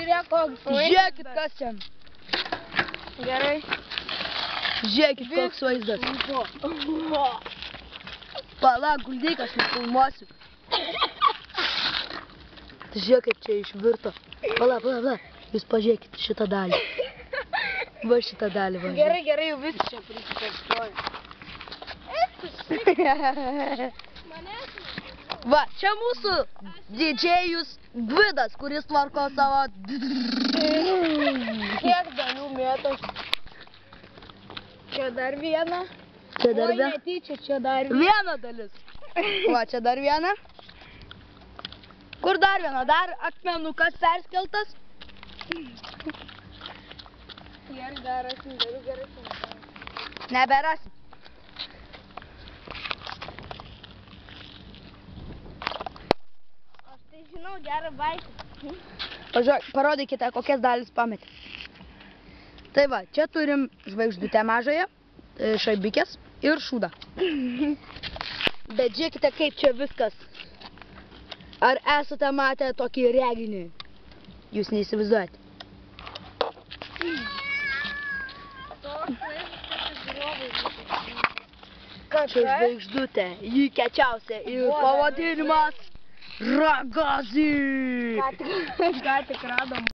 Žiūrėk, koks vaizdas. Žiūrėkit, kas čia. Gerai. Žiūrėkit, koks vaizdas. Pala, guldyk, aš nufilmuosiu. Žiūrėk, kaip čia išvirto. Pala. Jūs pažiūrėkit šitą dalį. Va šitą dalį, va. Gerai, jau visi čia prisipėpsoja. Va, čia mūsų didžėjus Gvidas, kuris tvarko savo... Kiek dalių mėtos? Čia dar viena. Čia dar Oi, viena. netyčia, čia dar viena. Viena dalis. Va, čia dar viena. Kur dar viena? Dar akmenukas perskeltas. Gerai rasim. Neberasim. Aš tai žinau, gerą baisį. Pažiūrėk, parodykite, kokias dalis pametė. Tai va, čia turim žvaigždutę mažąją, šaibikės ir šūdą. Bet žiūrėkite, kaip čia viskas. Ar esate matę tokį reginį? Jūs neįsivaizduojate. Čia žvaigždutė, jį kečiausia ir pavadinimas Ragazi. Ką tik radom.